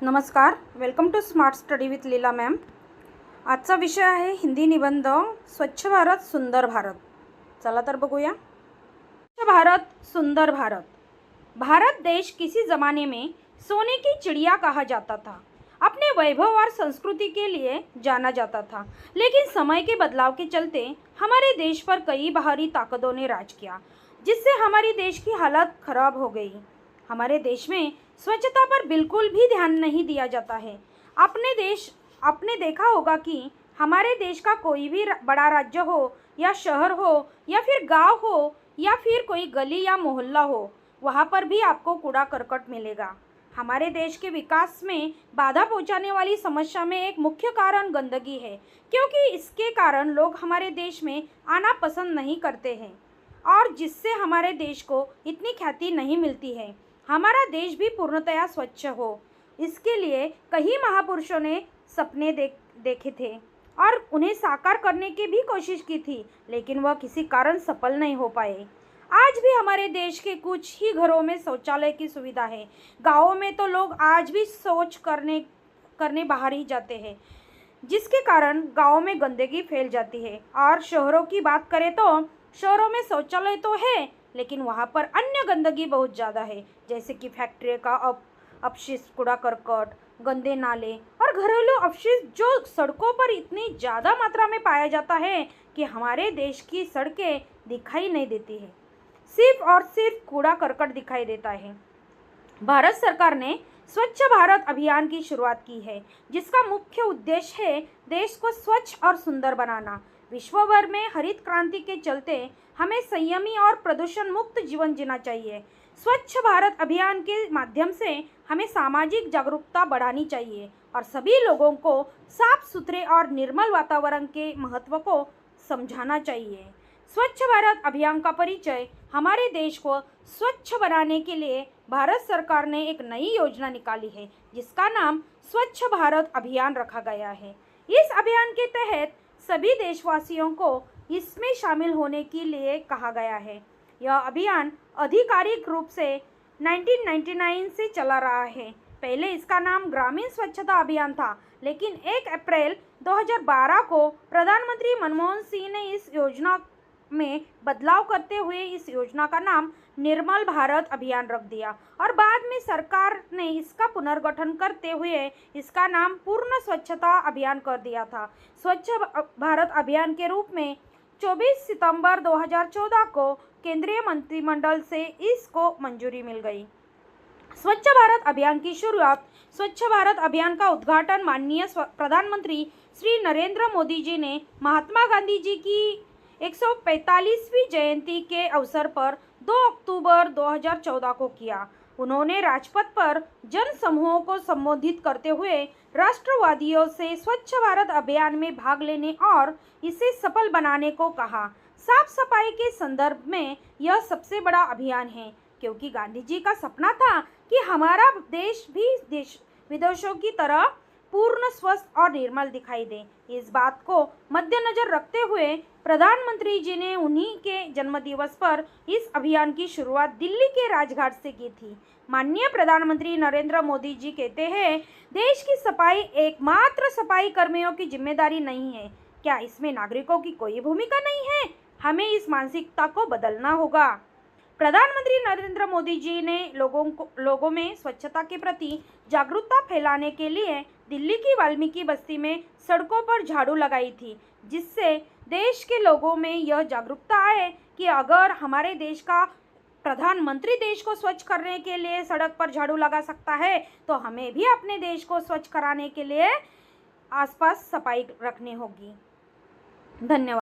नमस्कार, welcome to smart study with Leela ma'am. आजचा विषय आहे हिंदी निबंध स्वच्छ भारत सुंदर भारत। चला तर बघूया। स्वच्छ भारत सुंदर भारत। भारत देश किसी ज़माने में सोने की चिड़िया कहा जाता था, अपने वैभव और संस्कृति के लिए जाना जाता था। लेकिन समय के बदलाव के चलते हमारे देश पर कई बाहरी ताकतों ने राज किया, जिससे हमारी देश की हालत खराब हो गई। हमारे देश में स्वच्छता पर बिल्कुल भी ध्यान नहीं दिया जाता है। आपने देखा होगा कि हमारे देश का कोई भी बड़ा राज्य हो या शहर हो या फिर गांव हो या फिर कोई गली या मोहल्ला हो, वहाँ पर भी आपको कूड़ा करकट मिलेगा। हमारे देश के विकास में बाधा पहुंचाने वाली समस्या में एक मुख्य कारण गंदगी है, क्योंकि इसके कारण लोग हमारे देश में आना पसंद नहीं करते हैं और जिससे हमारे देश को इतनी ख्याति नहीं मिलती है। हमारा देश भी पूर्णतया स्वच्छ हो, इसके लिए कई महापुरुषों ने सपने देखे थे और उन्हें साकार करने की भी कोशिश की थी, लेकिन वह किसी कारण सफल नहीं हो पाए। आज भी हमारे देश के कुछ ही घरों में शौचालय की सुविधा है। गाँवों में तो लोग आज भी शौच करने बाहर ही जाते हैं, जिसके कारण गाँवों में गंदगी फैल जाती है। और शहरों की बात करें तो शहरों में शौचालय तो है, लेकिन वहाँ पर अन्य गंदगी बहुत ज़्यादा है, जैसे कि फैक्ट्री का अपशिष्ट, कूड़ा करकट, गंदे नाले और घरेलू अपशिष्ट जो सड़कों पर इतनी ज़्यादा मात्रा में पाया जाता है कि हमारे देश की सड़कें दिखाई नहीं देती है, सिर्फ और सिर्फ कूड़ा करकट दिखाई देता है। भारत सरकार ने स्वच्छ भारत अभियान की शुरुआत की है, जिसका मुख्य उद्देश्य है देश को स्वच्छ और सुंदर बनाना। विश्व भर में हरित क्रांति के चलते हमें संयमी और प्रदूषण मुक्त जीवन जीना चाहिए। स्वच्छ भारत अभियान के माध्यम से हमें सामाजिक जागरूकता बढ़ानी चाहिए और सभी लोगों को साफ सुथरे और निर्मल वातावरण के महत्व को समझाना चाहिए। स्वच्छ भारत अभियान का परिचय हमारे देश को स्वच्छ बनाने के लिए भारत सरकार ने एक नई योजना निकाली है, जिसका नाम स्वच्छ भारत अभियान रखा गया है। इस अभियान के तहत सभी देशवासियों को इसमें शामिल होने के लिए कहा गया है। यह अभियान आधिकारिक रूप से 1999 से चला रहा है। पहले इसका नाम ग्रामीण स्वच्छता अभियान था, लेकिन 1 अप्रैल 2012 को प्रधानमंत्री मनमोहन सिंह ने इस योजना में बदलाव करते हुए इस योजना का नाम निर्मल भारत अभियान रख दिया और बाद में सरकार ने इसका पुनर्गठन करते हुए इसका नाम पूर्ण स्वच्छता अभियान कर दिया था। स्वच्छ भारत अभियान के रूप में 24 सितंबर 2014 को केंद्रीय मंत्रिमंडल से इसको मंजूरी मिल गई। स्वच्छ भारत अभियान की शुरुआत, स्वच्छ भारत अभियान का उद्घाटन माननीय प्रधानमंत्री श्री नरेंद्र मोदी जी ने महात्मा गांधी जी की 145वीं जयंती के अवसर पर 2 अक्टूबर 2014 को किया। उन्होंने राजपथ पर जन समूहों को संबोधित करते हुए राष्ट्रवादियों से स्वच्छ भारत अभियान में भाग लेने और इसे सफल बनाने को कहा। साफ सफाई के संदर्भ में यह सबसे बड़ा अभियान है, क्योंकि गांधी जी का सपना था कि हमारा देश भी विदेशों की तरह पूर्ण स्वस्थ और निर्मल दिखाई दे। इस बात को मद्देनजर रखते हुए प्रधानमंत्री जी ने उन्हीं के जन्मदिवस पर इस अभियान की शुरुआत दिल्ली के राजघाट से की थी। माननीय प्रधानमंत्री नरेंद्र मोदी जी कहते हैं, देश की सफाई एकमात्र सफाई कर्मियों की जिम्मेदारी नहीं है। क्या इसमें नागरिकों की कोई भूमिका नहीं है? हमें इस मानसिकता को बदलना होगा। प्रधानमंत्री नरेंद्र मोदी जी ने लोगों में स्वच्छता के प्रति जागरूकता फैलाने के लिए दिल्ली की वाल्मीकि बस्ती में सड़कों पर झाड़ू लगाई थी, जिससे देश के लोगों में यह जागरूकता आए कि अगर हमारे देश का प्रधानमंत्री देश को स्वच्छ करने के लिए सड़क पर झाड़ू लगा सकता है, तो हमें भी अपने देश को स्वच्छ कराने के लिए आसपास सफाई रखनी होगी। धन्यवाद।